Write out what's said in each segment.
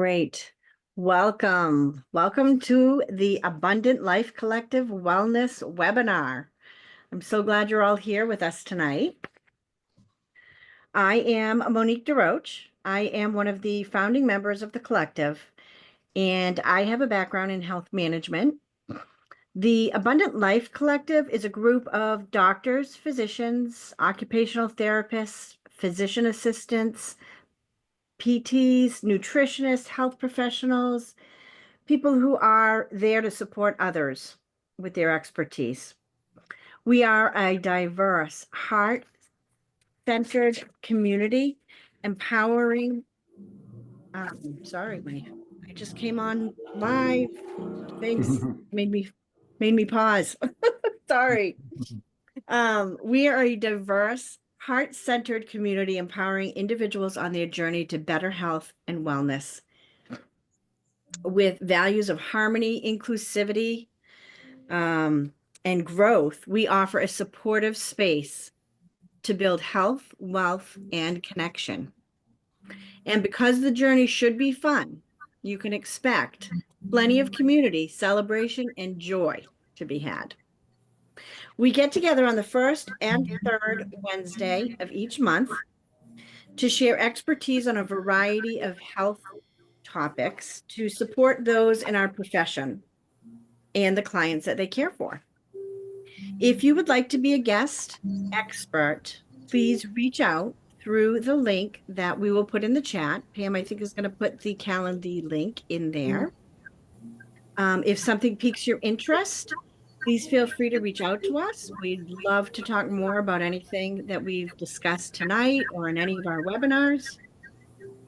Great. Welcome. Welcome to the Abundant Life Collective Wellness webinar. I'm so glad you're all here with us tonight. I am Monique DeRoche. I am one of the founding members of the collective, and I have a background in health management. The Abundant Life Collective is a group of doctors, physicians, occupational therapists, physician assistants, PTs, nutritionists, health professionals, people who are there to support others with their expertise. We are a diverse, heart-centered community, empowering. Sorry, I just came on live. Things made me pause. Sorry. We are a diverse, heart-centered community empowering individuals on their journey to better health and wellness with values of harmony, inclusivity, and growth. We offer a supportive space to build health, wealth, and connection. And because the journey should be fun, you can expect plenty of community, celebration, and joy to be had. We get together on the first and third Wednesday of each month to share expertise on a variety of health topics to support those in our profession and the clients that they care for. If you would like to be a guest expert, please reach out through the link that we will put in the chat. Pam, I think, is going to put the Calendly link in there. If something piques your interest, please feel free to reach out to us. We'd love to talk more about anything that we've discussed tonight or in any of our webinars.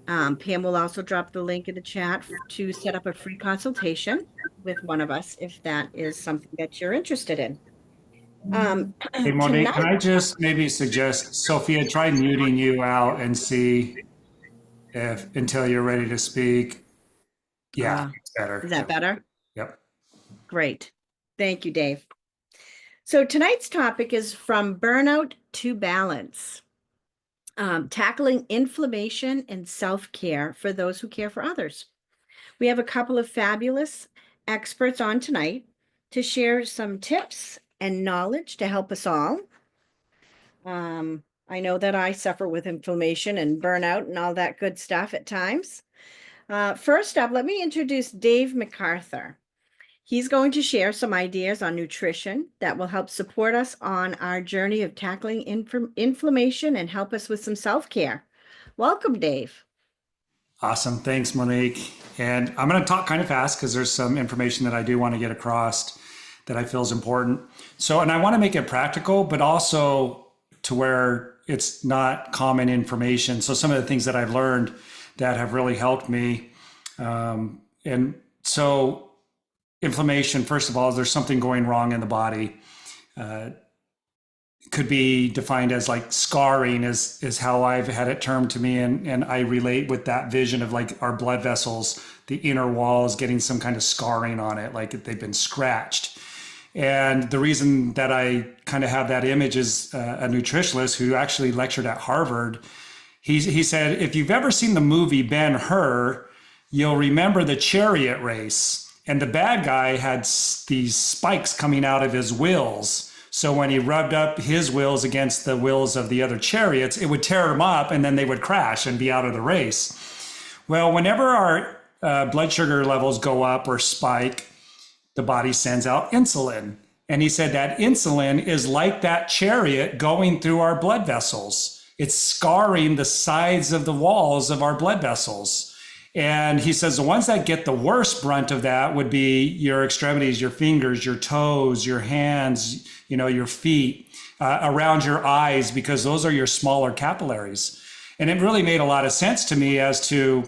Pam will also drop the link in the chat to set up a free consultation with one of us if that is something that you're interested in. Hey, Monique, can I just maybe suggest, Sophia, try muting you out and see if until you're ready to speak. Yeah, it's better. Is that better? Yep. Great. Thank you, Dave. So tonight's topic is from burnout to balance, tackling inflammation and self-care for those who care for others. We have a couple of fabulous experts on tonight to share some tips and knowledge to help us all. I know that I suffer with inflammation and burnout and all that good stuff at times. First up, let me introduce Dave MacArthur. He's going to share some ideas on nutrition that will help support us on our journey of tackling inflammation and help us with some self-care. Welcome, Dave. Awesome. Thanks, Monique. And I'm going to talk kind of fast because there's some information that I do want to get across that I feel is important. So, and I want to make it practical, but also to where it's not common information. So some of the things that I've learned that have really helped me. And so inflammation, first of all, is there's something going wrong in the body. Could be defined as like scarring is how I've had it termed to me. And I relate with that vision of like our blood vessels, the inner walls getting some kind of scarring on it, like they've been scratched. And the reason that I kind of have that image is a nutritionist who actually lectured at Harvard. He said, if you've ever seen the movie Ben-Hur, you'll remember the chariot race. And the bad guy had these spikes coming out of his wheels. So when he rubbed up his wheels against the wheels of the other chariots, it would tear them up and then they would crash and be out of the race. Well, whenever our blood sugar levels go up or spike, the body sends out insulin. And he said that insulin is like that chariot going through our blood vessels. It's scarring the sides of the walls of our blood vessels. And he says the ones that get the worst brunt of that would be your extremities, your fingers, your toes, your hands, your feet, around your eyes, because those are your smaller capillaries. And it really made a lot of sense to me as to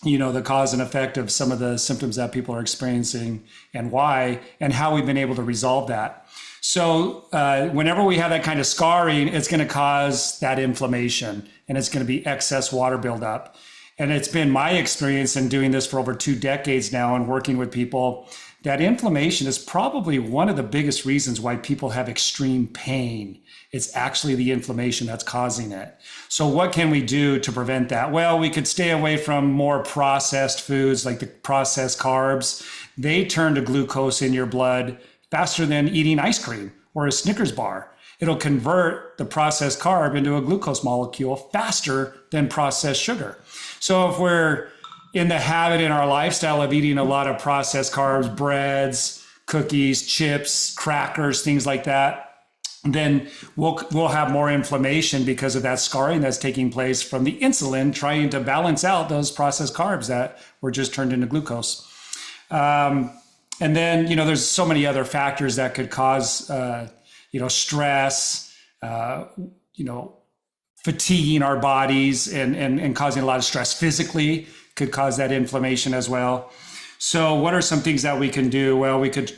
the cause and effect of some of the symptoms that people are experiencing and why, and how we've been able to resolve that. So whenever we have that kind of scarring, it's going to cause that inflammation and it's going to be excess water buildup. And it's been my experience in doing this for over 2 decades now and working with people that inflammation is probably one of the biggest reasons why people have extreme pain. It's actually the inflammation that's causing it. So what can we do to prevent that? Well, we could stay away from more processed foods like the processed carbs. They turn to glucose in your blood faster than eating ice cream or a Snickers bar. It'll convert the processed carb into a glucose molecule faster than processed sugar. So if we're in the habit in our lifestyle of eating a lot of processed carbs, breads, cookies, chips, crackers, things like that, then we'll have more inflammation because of that scarring that's taking place from the insulin trying to balance out those processed carbs that were just turned into glucose. And then, there's so many other factors that could cause, stress, fatiguing our bodies and causing a lot of stress physically could cause that inflammation as well. So what are some things that we can do? Well, we could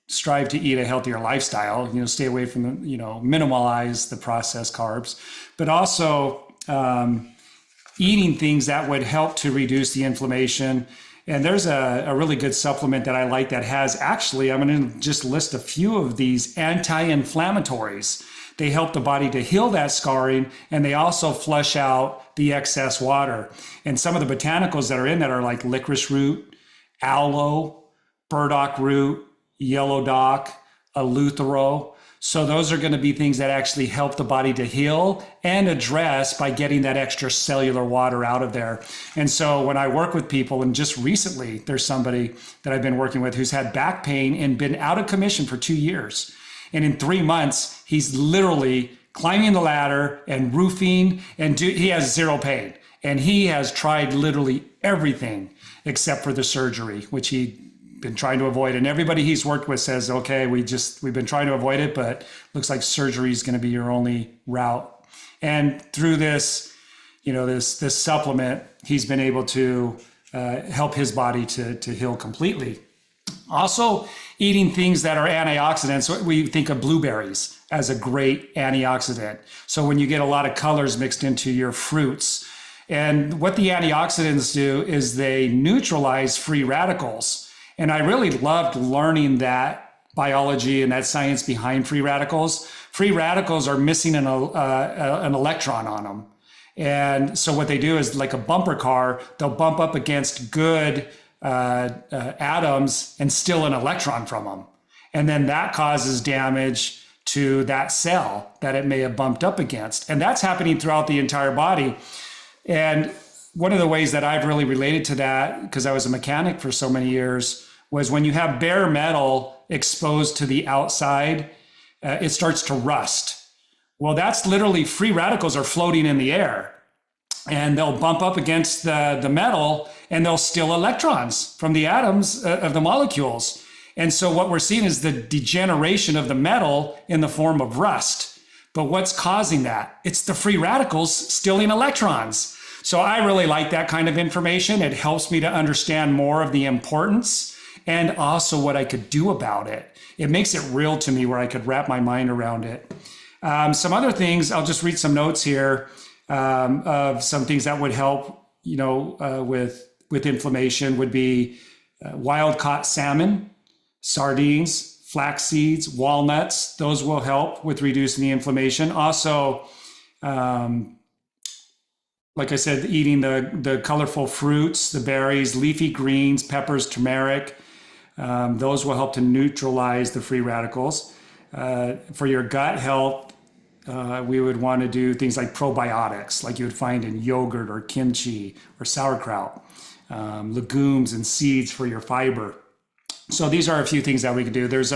strive to eat a healthier lifestyle, stay away from minimize the processed carbs, but also eating things that would help to reduce the inflammation. And there's a really good supplement that I like that has actually, I'm going to just list a few of these anti-inflammatories. They help the body to heal that scarring, and they also flush out the excess water. And some of the botanicals that are in that are like licorice root, aloe, burdock root, yellow dock, eleuthero. So those are going to be things that actually help the body to heal and address by getting that extra cellular water out of there. And so when I work with people, and just recently there's somebody that I've been working with who's had back pain and been out of commission for 2 years. And in 3 months, he's literally climbing the ladder and roofing, and he has zero pain. And he has tried literally everything except for the surgery, which he'd been trying to avoid. And everybody he's worked with says, okay, we've been trying to avoid it, but looks like surgery is going to be your only route. And through this, this supplement, he's been able to help his body to heal completely. Also, eating things that are antioxidants. We think of blueberries as a great antioxidant. So when you get a lot of colors mixed into your fruits, and what the antioxidants do is they neutralize free radicals. And I really loved learning that biology and that science behind free radicals. Free radicals are missing an electron on them. And so what they do is, like a bumper car, they'll bump up against good atoms and steal an electron from them. And then that causes damage to that cell that it may have bumped up against. And that's happening throughout the entire body. And one of the ways that I've really related to that, because I was a mechanic for so many years, was when you have bare metal exposed to the outside, it starts to rust. Well, that's literally free radicals are floating in the air. And they'll bump up against the metal and they'll steal electrons from the atoms of the molecules. And so what we're seeing is the degeneration of the metal in the form of rust. But what's causing that? It's the free radicals stealing electrons. So I really like that kind of information. It helps me to understand more of the importance and also what I could do about it. It makes it real to me where I could wrap my mind around it. Some other things, I'll just read some notes here. Of some things that would help, with inflammation would be wild caught salmon, sardines, flax seeds, walnuts. Those will help with reducing the inflammation. Also, like I said, eating the colorful fruits, the berries, leafy greens, peppers, turmeric. Those will help to neutralize the free radicals. For your gut health, we would want to do things like probiotics, like you would find in yogurt or kimchi or sauerkraut, legumes and seeds for your fiber. So these are a few things that we could do. There's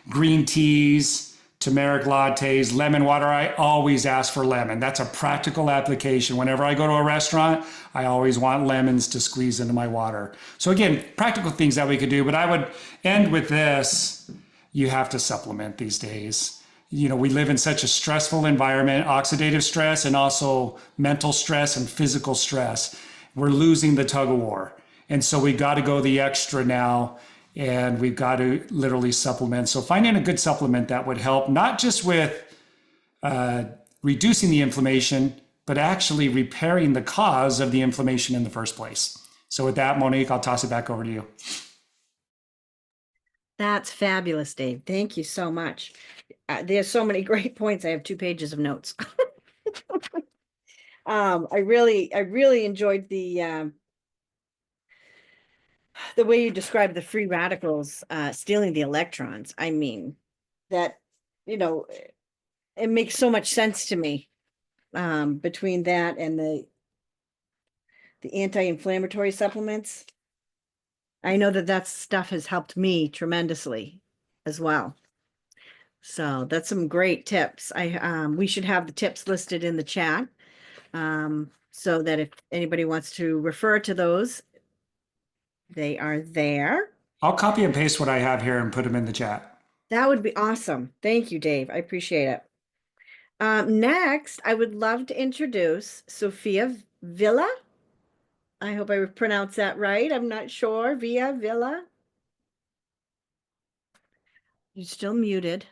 green teas, turmeric lattes, lemon water. I always ask for lemon. That's a practical application. Whenever I go to a restaurant, I always want lemons to squeeze into my water. So again, practical things that we could do, but I would end with this. You have to supplement these days. We live in such a stressful environment, oxidative stress, and also mental stress and physical stress. We're losing the tug of war. And so we got to go the extra now, and we've got to literally supplement. So finding a good supplement that would help, not just with reducing the inflammation, but actually repairing the cause of the inflammation in the first place. So with that, Monique, I'll toss it back over to you. That's fabulous, Dave. Thank you so much. There's so many great points. I have 2 pages of notes. I really enjoyed the way you described the free radicals stealing the electrons. I mean, that, you know, it makes so much sense to me between that and the anti-inflammatory supplements. I know that stuff has helped me tremendously as well. So that's some great tips. We should have the tips listed in the chat so that if anybody wants to refer to those, they are there. I'll copy and paste what I have here and put them in the chat. That would be awesome. Thank you, Dave. I appreciate it. Next, I would love to introduce Sophia Villa. I hope I pronounced that right. I'm not sure. Villa. You're still muted.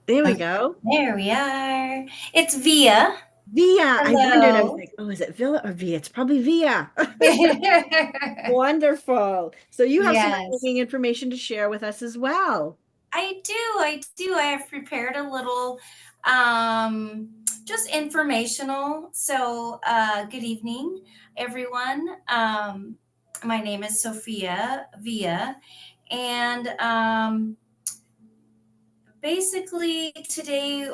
There we go. There we are. It's Via. Via. I wondered, I was Hello. like, oh, is it Villa or Via? It's probably Via. Wonderful. So you have some Yes. amazing information to share with us as well. I do. I have prepared a little just informational. So good evening, everyone. My name is Sophia Via, and basically, today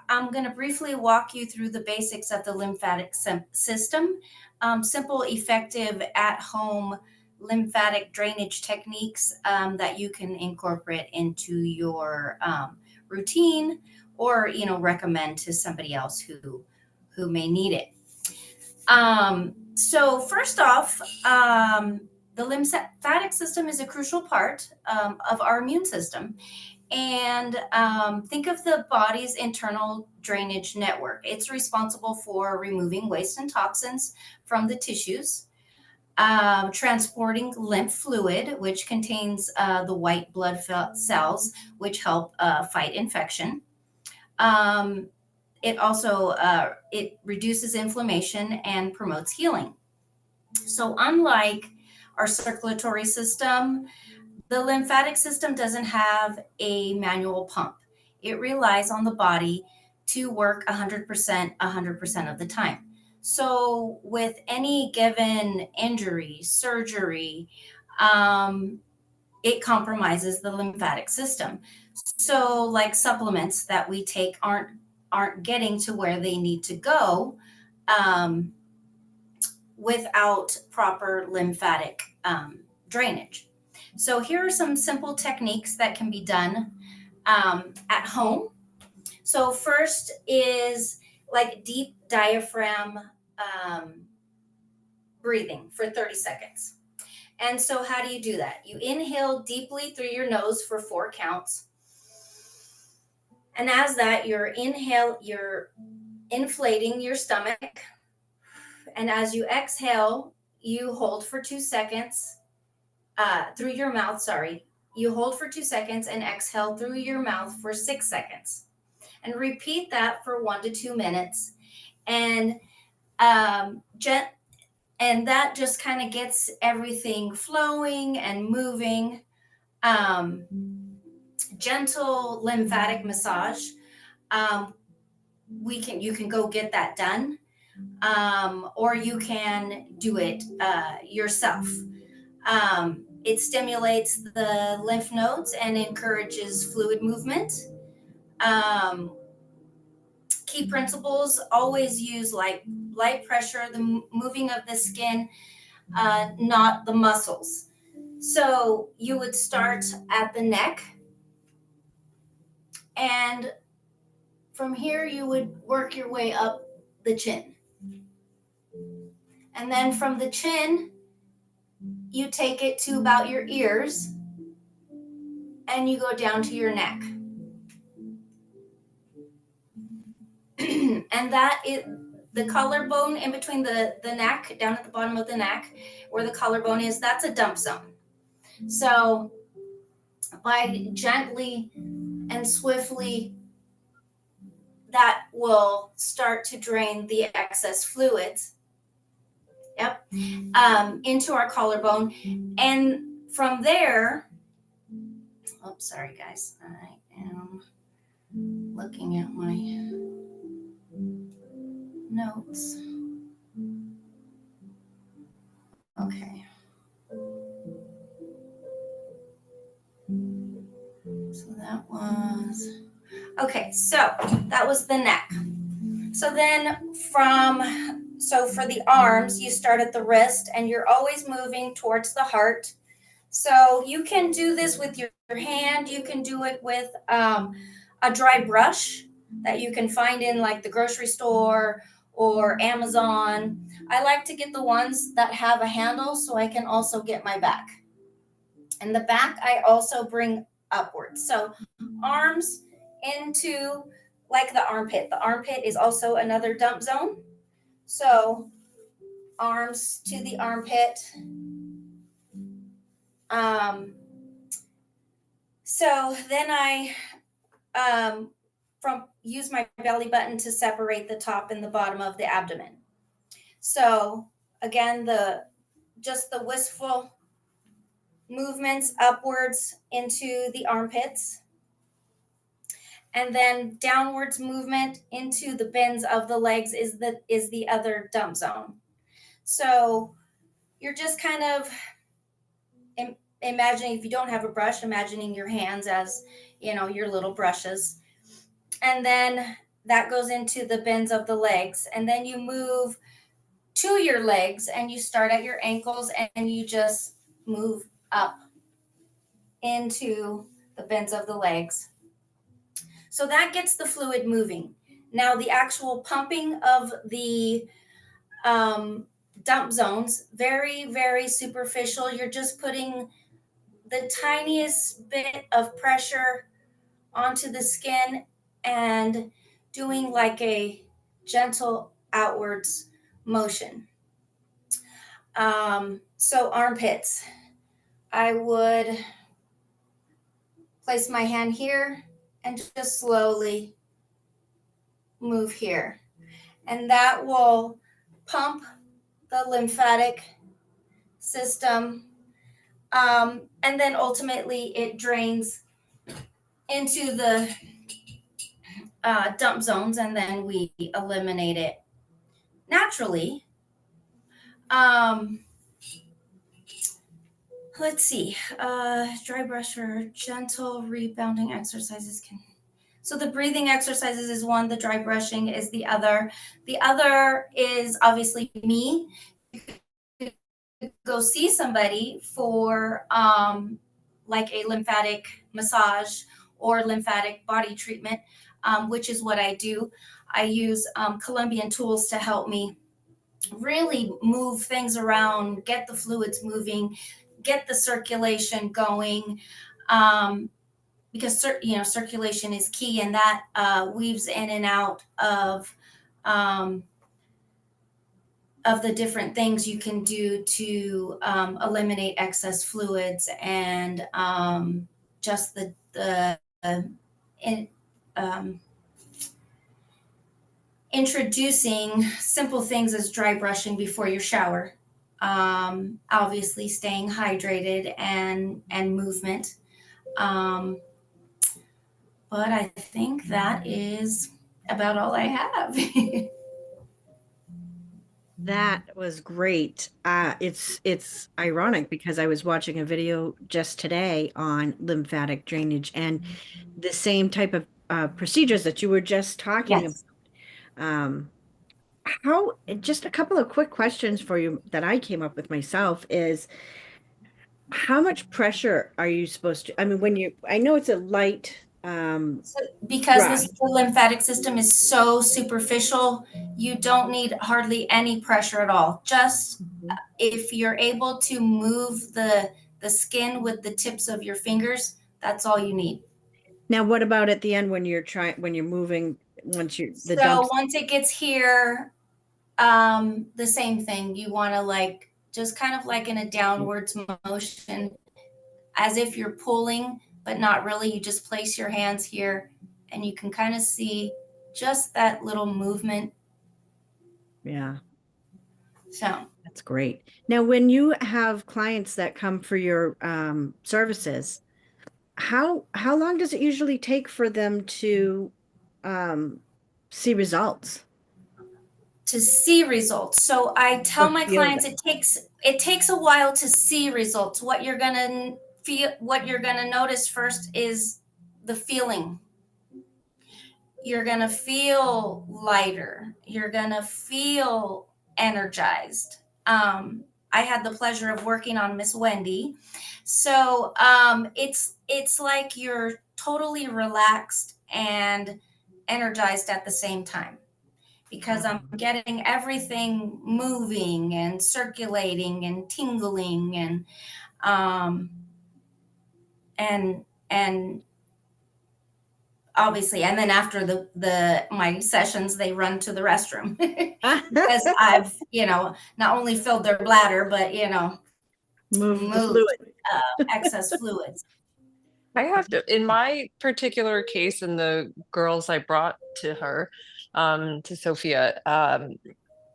I'm going to briefly walk you through the basics of the lymphatic system, simple, effective, at home lymphatic drainage techniques that you can incorporate into your routine or recommend to somebody else who may need it. So first off, the lymphatic system is a crucial part of our immune system. And think of the body's internal drainage network. It's responsible for removing waste and toxins from the tissues, transporting lymph fluid, which contains the white blood cells, which help fight infection. It also it reduces inflammation and promotes healing. So unlike our circulatory system, the lymphatic system doesn't have a manual pump. It relies on the body to work 100% of the time. So with any given injury, surgery, it compromises the lymphatic system. So like supplements that we take aren't getting to where they need to go without proper lymphatic drainage. So here are some simple techniques that can be done at home. So first is like deep diaphragm breathing for 30 seconds. And so how do you do that? You inhale deeply through your nose for 4 counts. And as that, you're inflating your stomach. And as you exhale, you hold for 2 seconds through your mouth, You hold for 2 seconds and exhale through your mouth for 6 seconds. And repeat that for 1 to 2 minutes. And and that just kind of gets everything flowing and moving. Gentle lymphatic massage. You can go get that done. Or you can do it yourself. It stimulates the lymph nodes and encourages fluid movement. Key principles: always use light pressure, the moving of the skin, not the muscles. So you would start at the neck, and from here you would work your way up the chin. And then from the chin, you take it to about your ears, and you go down to your neck. And that is the collarbone in between the neck, down at the bottom of the neck, where the collarbone is, that's a dump zone. So by gently and swiftly, that will start to drain the excess fluids. Yep. into our collarbone. And from there, oops, sorry guys, I am looking at my notes. Okay. So that was, okay, so that was the neck. So then for the arms, you start at the wrist and you're always moving towards the heart. So you can do this with your hand. You can do it with a dry brush that you can find in like the grocery store or Amazon. I like to get the ones that have a handle so I can also get my back. And the back I also bring upwards. So arms into like the armpit. The armpit is also another dump zone. So arms to the armpit. So then I use my belly button to separate the top and the bottom of the abdomen. So again, just the wistful movements upwards into the armpits, and then downwards movement into the bends of the legs is the other dump zone. So you're just kind of imagining, if you don't have a brush, imagining your hands as, your little brushes. And then that goes into the bends of the legs. And then you move to your legs and you start at your ankles and you just move up into the bends of the legs. So that gets the fluid moving. Now the actual pumping of the dump zones, very, very superficial. You're just putting the tiniest bit of pressure onto the skin and doing like a gentle outwards motion. So armpits, I would place my hand here and just slowly move here. And that will pump the lymphatic system. And then ultimately it drains into the dump zones, and then we eliminate it naturally. Let's see. Dry brush or gentle rebounding exercises can. So the breathing exercises is one, the dry brushing is the other. The other is obviously me. Go see somebody for like a lymphatic massage or lymphatic body treatment, which is what I do. I use Colombian tools to help me really move things around, get the fluids moving, get the circulation going, because circulation is key, and that weaves in and out of the different things you can do to eliminate excess fluids and just introducing simple things as dry brushing before your shower. Obviously staying hydrated and movement. But I think that is about all I have. That was great. It's ironic because I was watching a video just today on lymphatic drainage and the same type of procedures that you were just talking about. Yes. Just a couple of quick questions for you that I came up with myself is how much pressure are you supposed to, I mean, I know it's a light Because brush. the lymphatic system is so superficial, you don't need hardly any pressure at all. Just if you're able to move the skin with the tips of your fingers, that's all you need. Now, what about at the end when you're moving, the So dumps? once it gets here, the same thing. You want to like just kind of like in a downwards motion, as if you're pulling, but not really. You just place your hands here and you can kind of see just that little movement. Yeah. So That's great. Now, when you have clients that come for your services, how long does it usually take for them to um, see results To see results. So I tell or my feel clients them? it takes a while to see results. What you're gonna what you're gonna notice first is the feeling. You're gonna feel lighter. You're gonna feel energized. I had the pleasure of working on Miss Wendy, so it's like you're totally relaxed and energized at the same time, because I'm getting everything moving and circulating and tingling um and obviously, and then after the my sessions they run to the restroom because I've, not only filled their bladder but Move the moved fluid. excess fluids. I have to, in my particular case, and the girls I brought to her, to Sophia,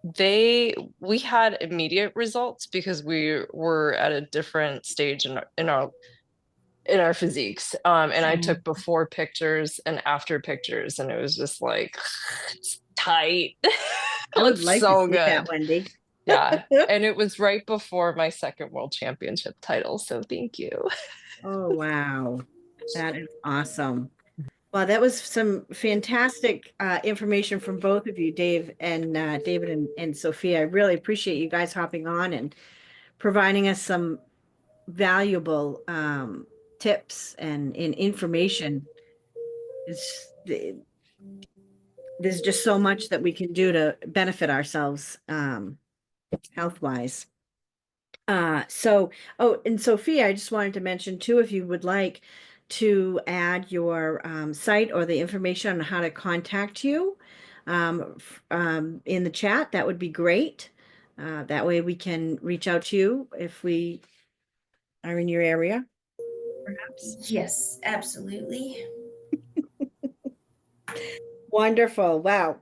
we had immediate results because we were at a different stage in our physiques. And I took before pictures and after pictures, and it was just like it's tight. It I would looks like to so see that, good. Wendy. Yeah. And it was right before my second world championship title. So thank you. Oh, wow. That is awesome. Well, that was some fantastic information from both of you, David and Sophia. I really appreciate you guys hopping on and providing us some valuable tips and information. It's, there's just so much that we can do to benefit ourselves health-wise. Oh, and Sophia, I just wanted to mention too, if you would like to add your site or the information on how to contact you in the chat, that would be great. That way we can reach out to you if we are in your area, perhaps. Yes, absolutely. Wonderful. Wow.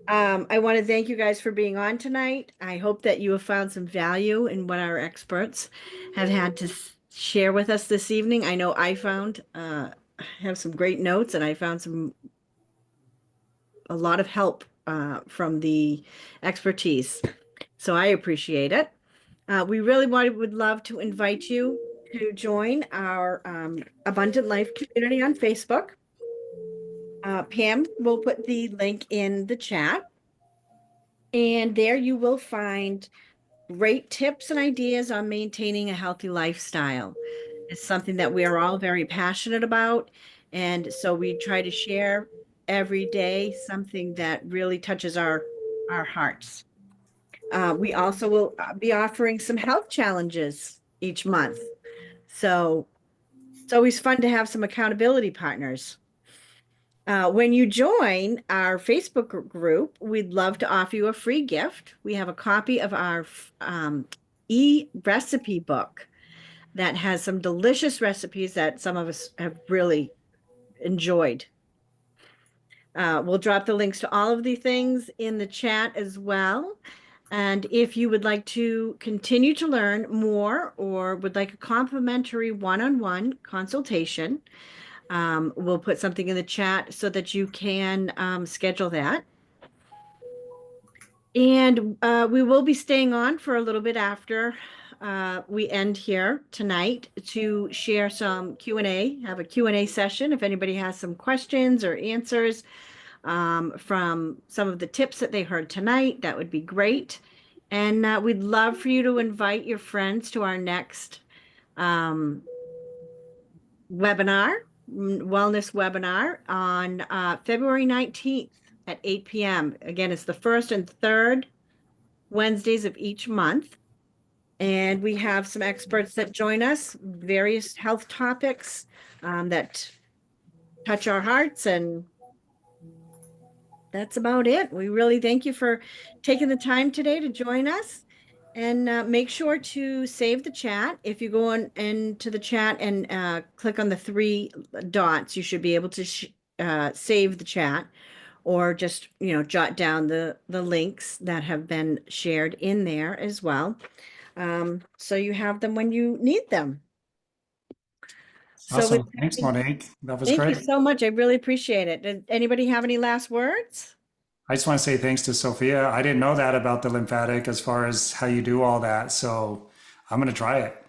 I want to thank you guys for being on tonight. I hope that you have found some value in what our experts have had to share with us this evening. I know I found have some great notes, and I found a lot of help from the expertise. So I appreciate it. We really would love to invite you to join our Abundant Life community on Facebook. Pam will put the link in the chat. And there you will find great tips and ideas on maintaining a healthy lifestyle. It's something that we are all very passionate about. And so we try to share every day something that really touches our hearts. We also will be offering some health challenges each month. So it's always fun to have some accountability partners. When you join our Facebook group, we'd love to offer you a free gift. We have a copy of our e-recipe book that has some delicious recipes that some of us have really enjoyed. We'll drop the links to all of the things in the chat as well. And if you would like to continue to learn more or would like a complimentary one-on-one consultation, we'll put something in the chat so that you can schedule that. And we will be staying on for a little bit after we end here tonight to share some Q&A, have a Q&A session. If anybody has some questions or answers from some of the tips that they heard tonight, that would be great. And we'd love for you to invite your friends to our next wellness webinar on February 19th at 8 p.m. Again, it's the first and third Wednesdays of each month. And we have some experts that join us, various health topics that touch our hearts, and that's about it. We really thank you for taking the time today to join us. And make sure to save the chat. If you go into the chat and click on the three dots, you should be able to save the chat. or just, jot down the links that have been shared in there as well. So you have them when you need them. So with Awesome. Thanks, Monique. That was thank you great. so much. I really appreciate it. Did anybody have any last words? I just want to say thanks to Sophia. I didn't know that about the lymphatic as far as how you do all that. So I'm going to try it.